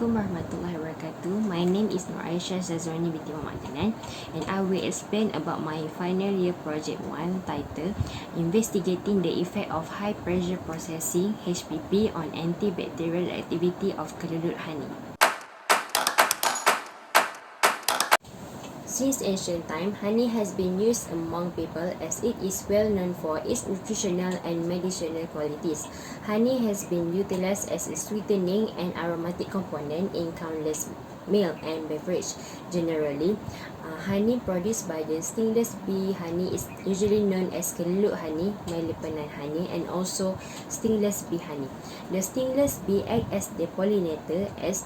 Assalamualaikum warahmatullahi wabarakatuh. My name is Nur Aisyah Zazrani binti Muhammad Adnan, and I will explain about my final year project 1 titled Investigating the Effect of High Pressure Processing (HPP) on Antibacterial Activity of Kelulut Honey. Since ancient time, honey has been used among people as it is well known for its nutritional and medicinal qualities. Honey has been utilized as a sweetening and aromatic component in countless meal and beverage. Generally, honey produced by the stingless bee honey is usually known as Kelulut honey, Melipenan honey, and also stingless bee honey. The stingless bee acts as the pollinator as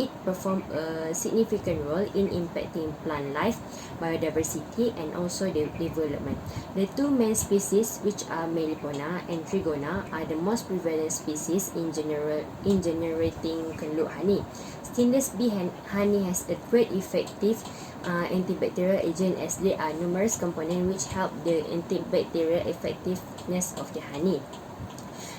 it performs a significant role in impacting plant life, biodiversity, and also the development. The two main species, which are Melipona and Trigona, are the most prevalent species in generating Kelulut honey. Stingless bee honey has a great effective antibacterial agent, as there are numerous components which help the antibacterial effectiveness of the honey.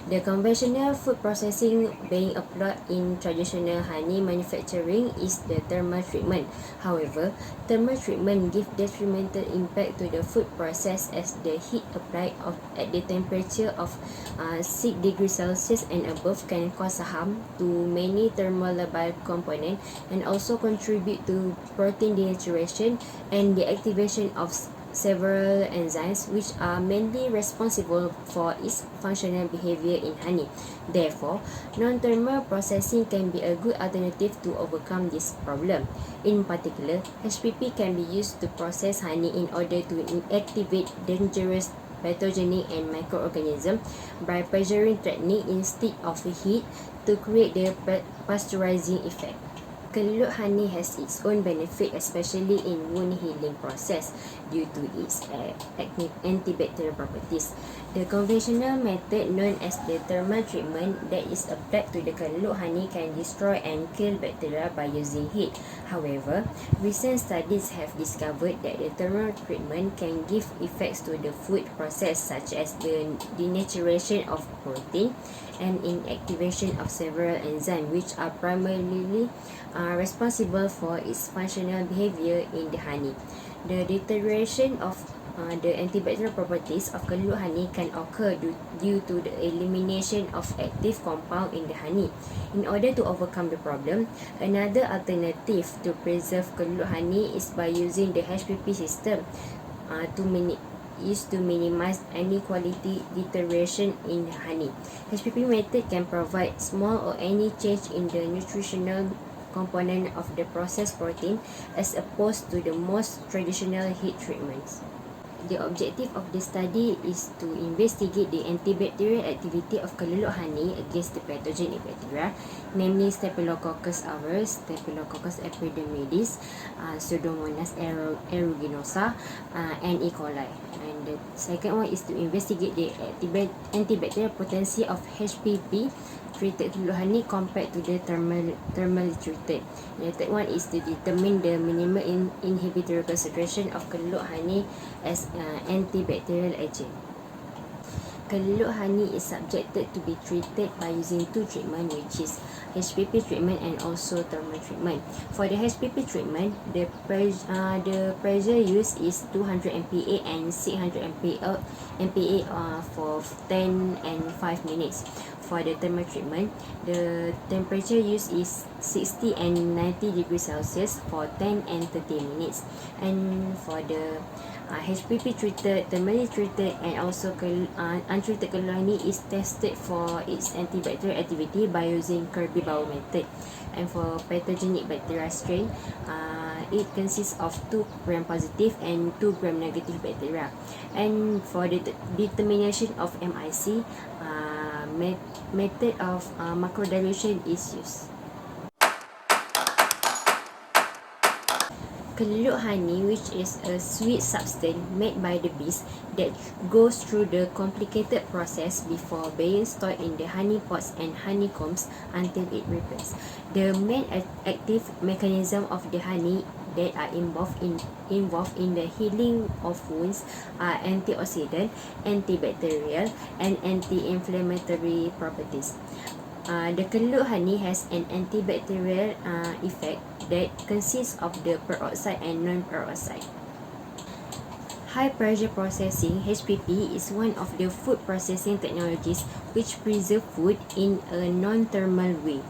The conventional food processing being applied in traditional honey manufacturing is the thermal treatment. However, thermal treatment gives detrimental impact to the food process, as the heat applied at the temperature of 6 degrees Celsius and above can cause harm to many thermolabile components and also contribute to protein denaturation and the activation of several enzymes which are mainly responsible for its functional behavior in honey. Therefore, non-thermal processing can be a good alternative to overcome this problem. In particular, HPP can be used to process honey in order to inactivate dangerous pathogenic and microorganisms by pressuring technique instead of heat to create the pasteurizing effect. Kelulut honey has its own benefit, especially in wound healing process due to its antibacterial properties. The conventional method known as the thermal treatment that is applied to the Kelulut honey can destroy and kill bacteria by using heat. However, recent studies have discovered that the thermal treatment can give effects to the food process, such as the denaturation of protein and inactivation of several enzymes which are primarily responsible for its functional behavior in the honey. The deterioration of the antibacterial properties of Kelulut honey can occur due to the elimination of active compound in the honey. In order to overcome the problem, another alternative to preserve Kelulut honey is by using the HPP system to minimize any quality deterioration in the honey. HPP method can provide small or any change in the nutritional component of the processed protein as opposed to the most traditional heat treatments. The objective of the study is to investigate the antibacterial activity of Kelulut honey against the pathogenic bacteria, namely Staphylococcus aureus, Staphylococcus epidermidis, Pseudomonas aeruginosa, and E. coli. And the second one is to investigate the antibacterial potency of HPP treated Kelulut honey compared to the thermally treated. The third one is to determine the minimal inhibitory concentration of Kelulut honey as antibacterial agent. Kelulut honey is subjected to be treated by using two treatments, which is HPP treatment and also thermal treatment. For the HPP treatment, the pressure used is 200 MPa and 600 MPa for 10 and 5 minutes. For the thermal treatment, the temperature used is 60 and 90 degrees Celsius for 10 and 30 minutes. And for the HPP treated, thermally treated, and also untreated Kelulut honey is tested for its antibacterial activity by using Kirby Bauer method. And for pathogenic bacteria strain, it consists of 2 gram-positive and 2 gram-negative bacteria. And for the determination of MIC, method of macrodilution is used. Kelulut honey, which is a sweet substance made by the bees that goes through the complicated process before being stored in the honey pots and honeycombs until it ripens. The main active mechanism of the honey that are involved in the healing of wounds are antioxidant, antibacterial, and anti-inflammatory properties. The Kelulut honey has an antibacterial effect that consists of the peroxide and non-peroxide. High pressure processing (HPP) is one of the food processing technologies which preserve food in a non-thermal way.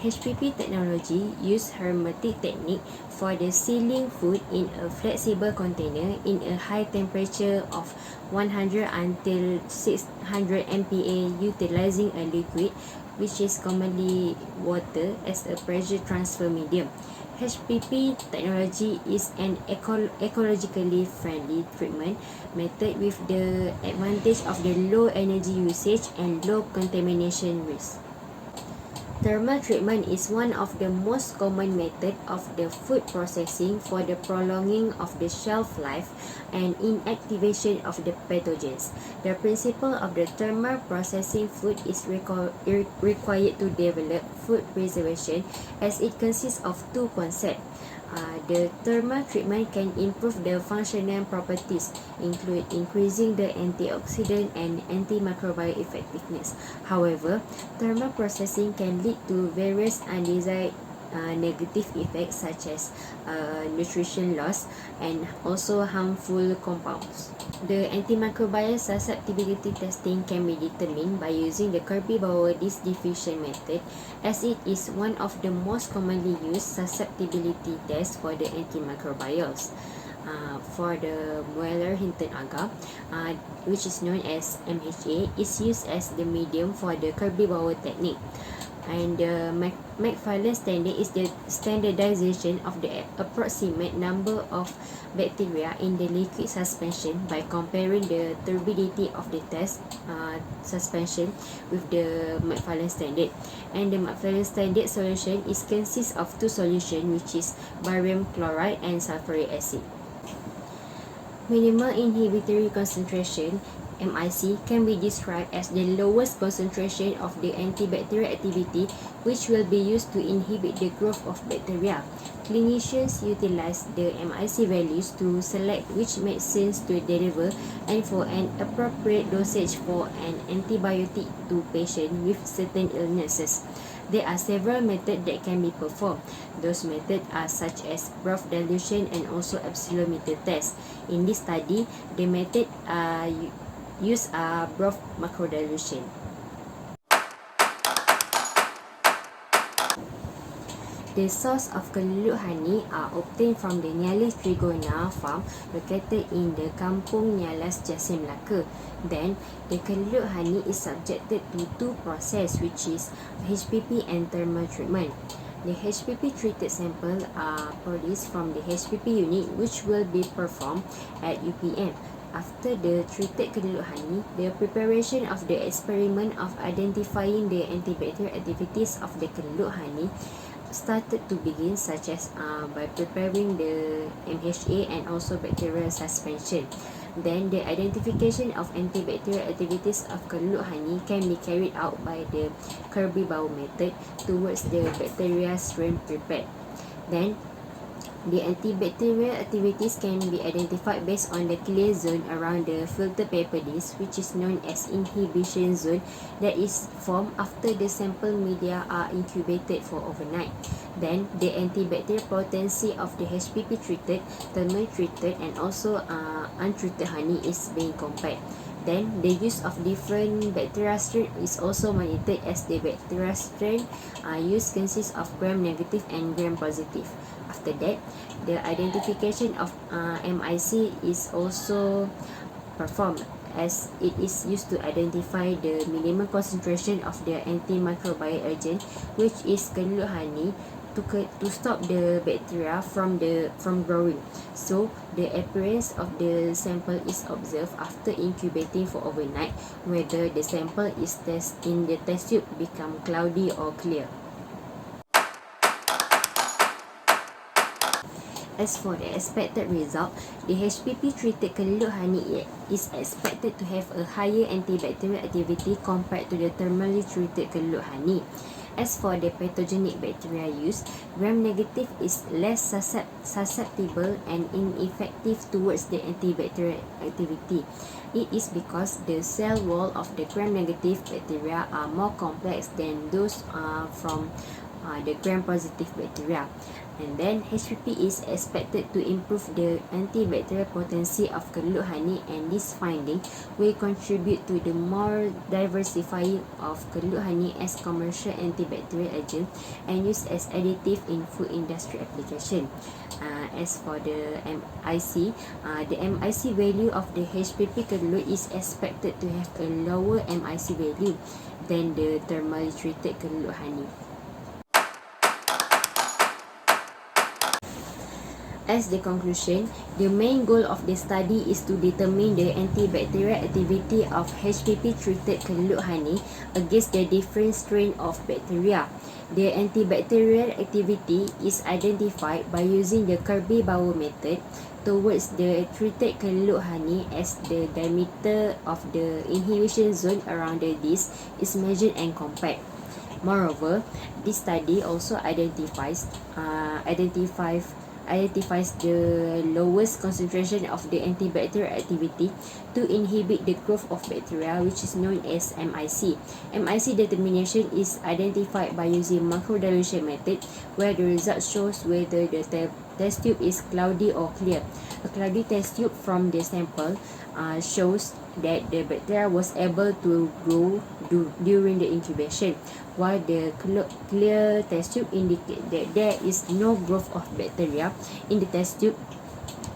HPP technology use hermetic technique for the sealing food in a flexible container in a high temperature of 100 until 600 MPa utilizing a liquid which is commonly water as a pressure transfer medium. HPP technology is an ecologically friendly treatment method with the advantage of the low energy usage and low contamination risk. Thermal treatment is one of the most common methods of the food processing for the prolonging of the shelf life and inactivation of the pathogens. The principle of the thermal processing food is required to develop food preservation as it consists of two concepts. The thermal treatment can improve the functional properties, include increasing the antioxidant and antimicrobial effectiveness. However, thermal processing can lead to various undesired negative effects such as nutrition loss and also harmful compounds. The antimicrobial susceptibility testing can be determined by using the Kirby-Bauer diffusion method, as it is one of the most commonly used susceptibility tests for the antimicrobials. For the Mueller-Hinton agar, which is known as MHA, is used as the medium for the Kirby-Bauer technique. And the McFarland standard is the standardization of the approximate number of bacteria in the liquid suspension by comparing the turbidity of the test suspension with the McFarland standard. And the McFarland standard solution consists of two solutions, which is barium chloride and sulfuric acid. Minimal inhibitory concentration (MIC) can be described as the lowest concentration of the antibacterial activity which will be used to inhibit the growth of bacteria. Clinicians utilize the MIC values to select which medicines to deliver and for an appropriate dosage for an antibiotic to patients with certain illnesses. There are several methods that can be performed. Those methods are such as broth dilution and also abscillometer test. In this study, the method use broth macrodilution. The source of Kelulut honey are obtained from the Nyalas Trigona farm located in the Kampung Nyalas, Jasin Melaka. Then, the Kelulut honey is subjected to two processes, which is HPP and thermal treatment. The HPP treated sample are produced from the HPP unit, which will be performed at UPM. After the treated Kelulut honey, the preparation of the experiment of identifying the antibacterial activities of the Kelulut honey started to begin, such as by preparing the MHA and also bacterial suspension. Then the identification of antibacterial activities of Kelulut honey can be carried out by the Kirby-Bauer method towards the bacteria strain prepared. Then the antibacterial activities can be identified based on the clear zone around the filter paper disc, which is known as inhibition zone, that is formed after the sample media are incubated for overnight. Then the antibacterial potency of the HPP treated, thermal treated and also untreated honey is being compared. Then the use of different bacteria strain is also monitored, as the bacteria strain used consists of gram-negative and gram-positive. After that, the identification of MIC is also performed, as it is used to identify the minimum concentration of the antimicrobial agent, which is Kelulut honey, to stop the bacteria from growing. So the appearance of the sample is observed after incubating for overnight, whether the sample is in the test tube become cloudy or clear. As for the expected result, the HPP treated Kelulut honey is expected to have a higher antibacterial activity compared to the thermally treated Kelulut honey. As for the pathogenic bacteria used, gram-negative is less susceptible and ineffective towards the antibacterial activity. It is because the cell wall of the gram-negative bacteria are more complex than those from the gram-positive bacteria. And then HPP is expected to improve the antibacterial potency of Kelulut honey, and this finding will contribute to the more diversifying of Kelulut honey as commercial antibacterial agent and used as additive in food industry application. As for the MIC value of the HPP Kelulut is expected to have a lower MIC value than the thermally treated Kelulut honey. As the conclusion, the main goal of the study is to determine the antibacterial activity of HPP-treated Kelulut honey against the different strain of bacteria. The antibacterial activity is identified by using the Kirby-Bauer method towards the treated Kelulut honey, as the diameter of the inhibition zone around the disc is measured and compared. Moreover, this study also identifies the lowest concentration of the antibacterial activity to inhibit the growth of bacteria, which is known as MIC. MIC determination is identified by using macrodilution method, where the result shows whether the test tube is cloudy or clear. A cloudy test tube from the sample shows that the bacteria was able to grow during the incubation, while the clear test tube indicate that there is no growth of bacteria in the test tube,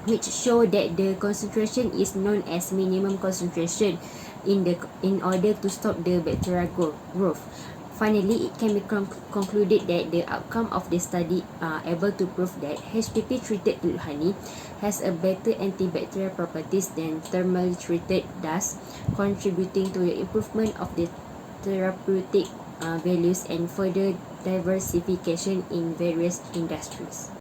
which show that the concentration is known as minimum concentration in order to stop the bacterial growth. Finally, it can be concluded that the outcome of the study are able to prove that HPP treated Kelulut honey has a better antibacterial properties than thermally treated, thus contributing to the improvement of the therapeutic values and further diversification in various industries.